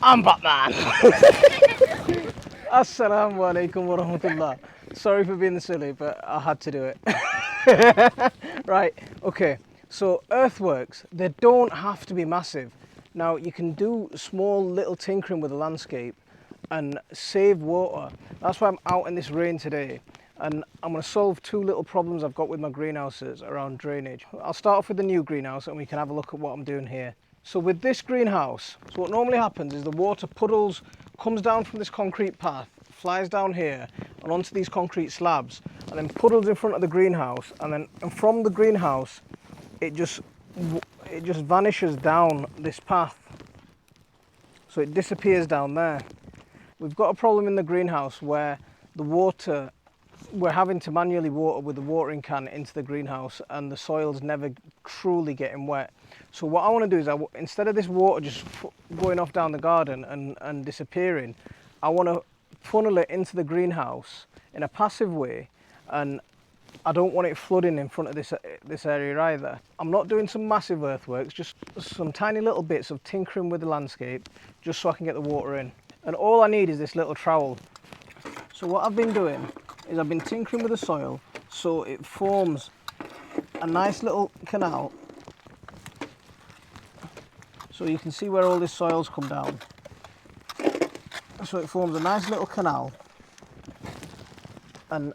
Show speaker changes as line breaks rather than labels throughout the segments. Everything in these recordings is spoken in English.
I'm Batman. Assalamu alaikum wa rahmatullah. Sorry for being silly, but I had to do it. Right, okay. So earthworks, they don't have to be massive. Now you can do small little tinkering with the landscape and save water. That's why I'm out in this rain today. And I'm going to solve two little problems I've got with my greenhouses around drainage. I'll start off with the new greenhouse and we can have a look at what I'm doing here. So with this greenhouse, so what normally happens is the water puddles, comes down from this concrete path, flies down here and onto these concrete slabs, and then puddles in front of the greenhouse, and from the greenhouse it just vanishes down this path. So it disappears down there. We've got a problem in the greenhouse where the water, we're having to manually water with the watering can into the greenhouse and the soil's never truly getting wet. So what I want to do is, instead of this water just going off down the garden and disappearing, I want to funnel it into the greenhouse in a passive way, and I don't want it flooding in front of this area either. I'm not doing some massive earthworks, just some tiny little bits of tinkering with the landscape, just so I can get the water in. And all I need is this little trowel. So what I've been doing is I've been tinkering with the soil so it forms a nice little canal. So you can see where all this soil's come down. So it forms a nice little canal, and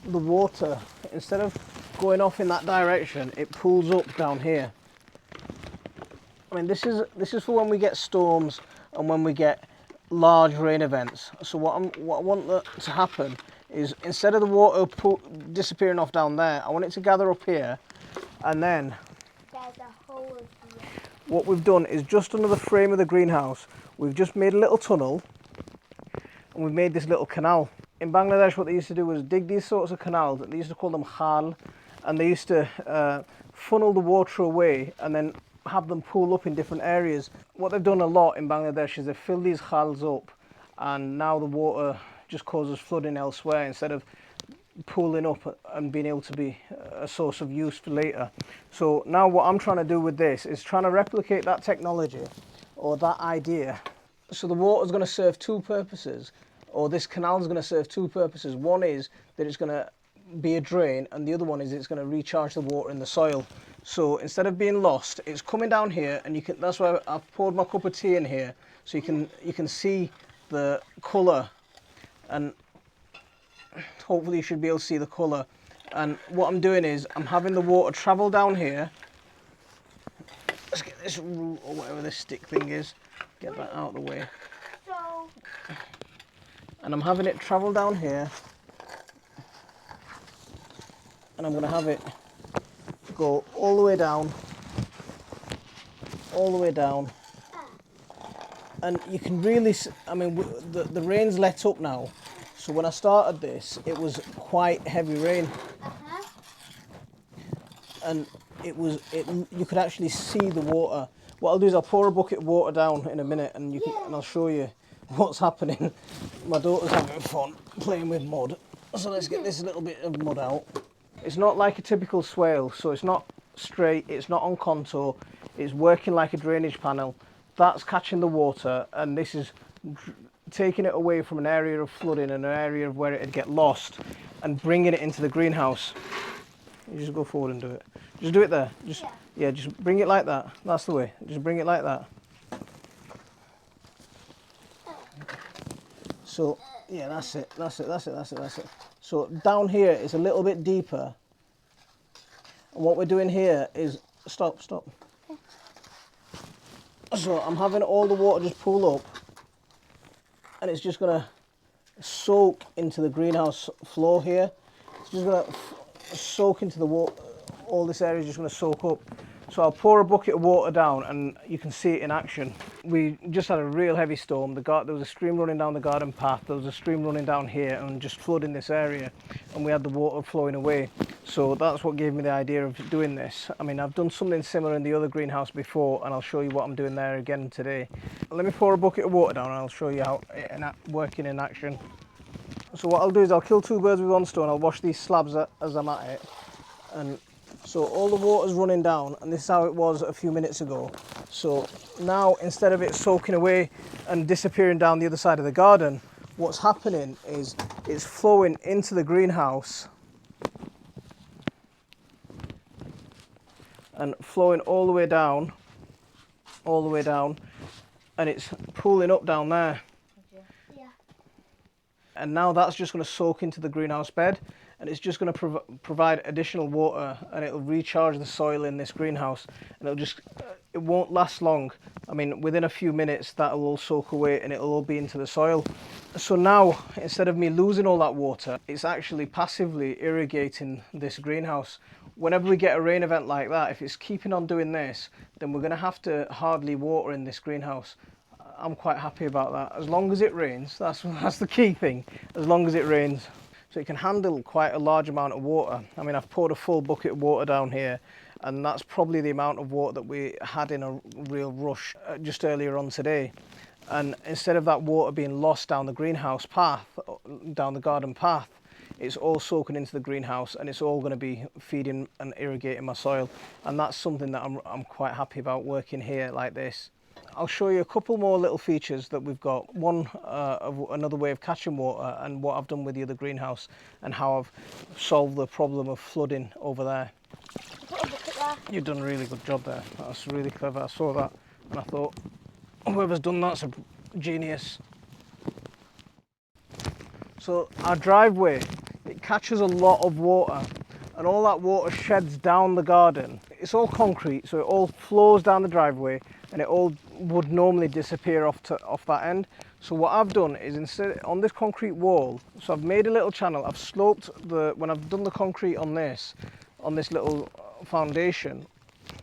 the water, instead of going off in that direction, it pools up down here. I mean, this is for when we get storms and when we get large rain events. So what I want to happen is, instead of the water disappearing off down there, I want it to gather up here, and then
there's a hole here.
What we've done is, just under the frame of the greenhouse, we've just made a little tunnel and we've made this little canal. In Bangladesh, what they used to do was dig these sorts of canals, they used to call them khal, and they used to funnel the water away and then have them pool up in different areas. What they've done a lot in Bangladesh is they've filled these khals up, and now the water just causes flooding elsewhere instead of pooling up and being able to be a source of use for later. So now what I'm trying to do with this is trying to replicate that technology or that idea. So the water is going to serve two purposes, or this canal is going to serve two purposes. One is that it's going to be a drain, and the other one is it's going to recharge the water in the soil. So instead of being lost, it's coming down here, and you can, that's why I've poured my cup of tea in here, so you can see the colour, and hopefully you should be able to see the colour. And what I'm doing is I'm having the water travel down here. Let's get this root or whatever this stick thing is, get that out of the way. And I'm having it travel down here, and I'm going to have it go all the way down, and you can really, I mean, the rain's let up now. So when I started this, it was quite heavy rain, and you could actually see the water. What I'll do is I'll pour a bucket of water down in a minute, and I'll show you what's happening. My daughter's having fun playing with mud, so let's get this little bit of mud out. It's not like a typical swale, so it's not straight, it's not on contour, it's working like a drainage panel. That's catching the water, and this is taking it away from an area of flooding and an area of where it'd get lost, and bringing it into the greenhouse. You just go forward and do it. Just do it there. Just bring it like that. That's the way. Just bring it like that. So yeah, that's it. So down here it's a little bit deeper, and what we're doing here is stop. So I'm having all the water just pool up, and it's just going to soak into the greenhouse floor here. It's just going to soak into the water. All this area is just going to soak up. So I'll pour a bucket of water down, and you can see it in action. We just had a real heavy storm. There was a stream running down the garden path. There was a stream running down here and just flooding this area, and we had the water flowing away. So that's what gave me the idea of doing this. I mean, I've done something similar in the other greenhouse before, and I'll show you what I'm doing there again today. Let me pour a bucket of water down, and I'll show you how it's working in action. So what I'll do is I'll kill two birds with one stone. I'll wash these slabs as I'm at it, and So all the water's running down, and this is how it was a few minutes ago. So now, instead of it soaking away and disappearing down the other side of the garden, what's happening is it's flowing into the greenhouse and flowing all the way down, and it's pooling up down there.
Yeah.
And now that's just going to soak into the greenhouse bed, and it's just going to provide additional water, and it'll recharge the soil in this greenhouse, and it won't last long. I mean, within a few minutes that'll all soak away and it'll all be into the soil. So now, instead of me losing all that water, it's actually passively irrigating this greenhouse. Whenever we get a rain event like that, if it's keeping on doing this, then we're going to have to hardly water in this greenhouse. I'm quite happy about that. As long as it rains, that's the key thing, as long as it rains. So it can handle quite a large amount of water. I mean, I've poured a full bucket of water down here, and that's probably the amount of water that we had in a real rush just earlier on today. And instead of that water being lost down the greenhouse path, down the garden path, it's all soaking into the greenhouse, and it's all going to be feeding and irrigating my soil. And that's something that I'm quite happy about, working here like this. I'll show you a couple more little features that we've got. One, another way of catching water, and what I've done with the other greenhouse, and how I've solved the problem of flooding over there.
Put a bucket there.
You've done a really good job there. That's really clever. I saw that and I thought, whoever's done that's a genius. So our driveway, it catches a lot of water, and all that water sheds down the garden. It's all concrete, so it all flows down the driveway, and it all would normally disappear off that end. So what I've done is, instead on this concrete wall, so I've made a little channel. I've sloped when I've done the concrete on this little foundation,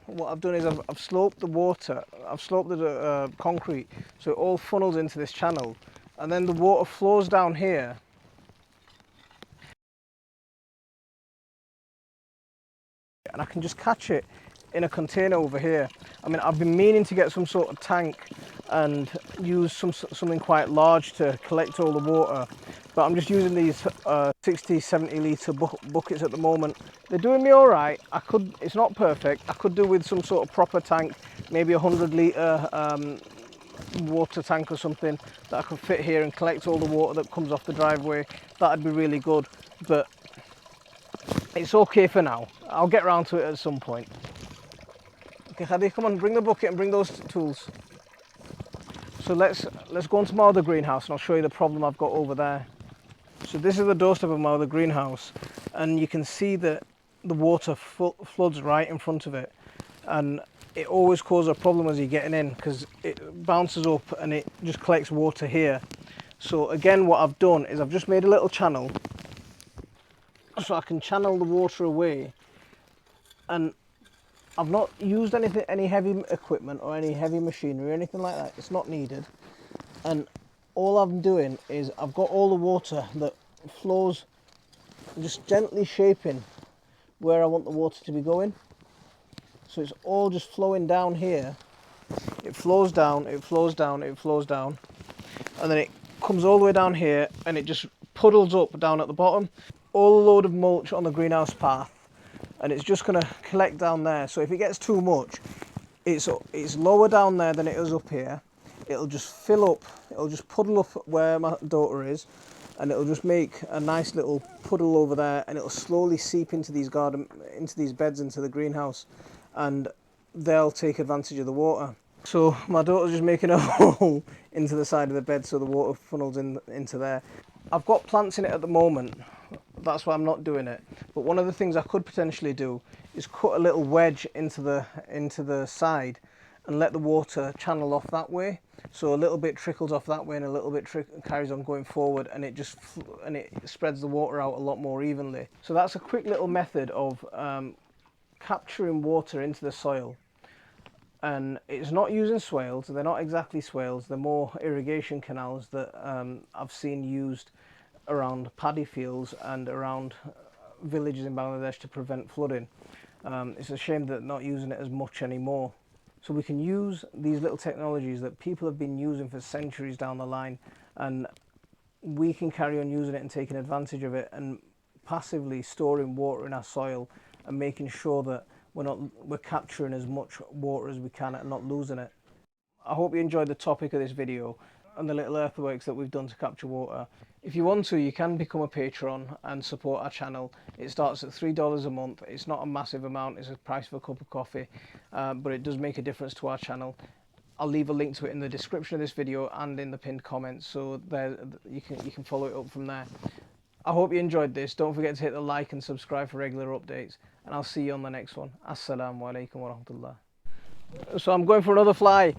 what I've done is I've sloped the water, I've sloped the concrete, so it all funnels into this channel, and then the water flows down here. And I can just catch it in a container over here. I mean, I've been meaning to get some sort of tank and use something quite large to collect all the water, but I'm just using these 60-70 litre buckets at the moment. They're doing me all right. It's not perfect. I could do with some sort of proper tank, maybe 100 litre water tank or something that I could fit here and collect all the water that comes off the driveway. That'd be really good, but it's okay for now. I'll get round to it at some point. Okay, Khadi, come on, bring the bucket and bring those tools. So let's go on to my other greenhouse, and I'll show you the problem I've got over there. So this is the doorstep of my other greenhouse, and you can see that the water floods right in front of it, and it always causes a problem as you're getting in, because it bounces up and it just collects water here. So again, what I've done is I've just made a little channel so I can channel the water away, and I've not used any heavy equipment or any heavy machinery or anything like that. It's not needed. And all I'm doing is I've got all the water that flows, just gently shaping where I want the water to be going. So it's all just flowing down here. It flows down, it flows down, it flows down, and then it comes all the way down here, and it just puddles up down at the bottom. All a load of mulch on the greenhouse path, and it's just going to collect down there. So if it gets too much, it's lower down there than it is up here. It'll just fill up, it'll just puddle up where my daughter is, and it'll just make a nice little puddle over there, and it'll slowly seep into these beds into the greenhouse, and they'll take advantage of the water. So my daughter's just making a hole into the side of the bed so the water funnels into there. I've got plants in it at the moment, that's why I'm not doing it. But one of the things I could potentially do is cut a little wedge into the side and let the water channel off that way. So a little bit trickles off that way and a little bit carries on going forward, and it spreads the water out a lot more evenly. So that's a quick little method of capturing water into the soil. And it's not using swales. They're not exactly swales. They're more irrigation canals that I've seen used around paddy fields and around villages in Bangladesh to prevent flooding. It's a shame that they're not using it as much anymore. So we can use these little technologies that people have been using for centuries down the line, and we can carry on using it and taking advantage of it and passively storing water in our soil and making sure that we're capturing as much water as we can and not losing it. I hope you enjoyed the topic of this video and the little earthworks that we've done to capture water. If you want to, you can become a patron and support our channel. It starts at $3 a month. It's not a massive amount, it's a price for a cup of coffee, but it does make a difference to our channel. I'll leave a link to it in the description of this video and in the pinned comments, so there you can follow it up from there. I hope you enjoyed this. Don't forget to hit the like and subscribe for regular updates, and I'll see you on the next one. Assalamu alaikum wa rahmatullah. So I'm going for another fly.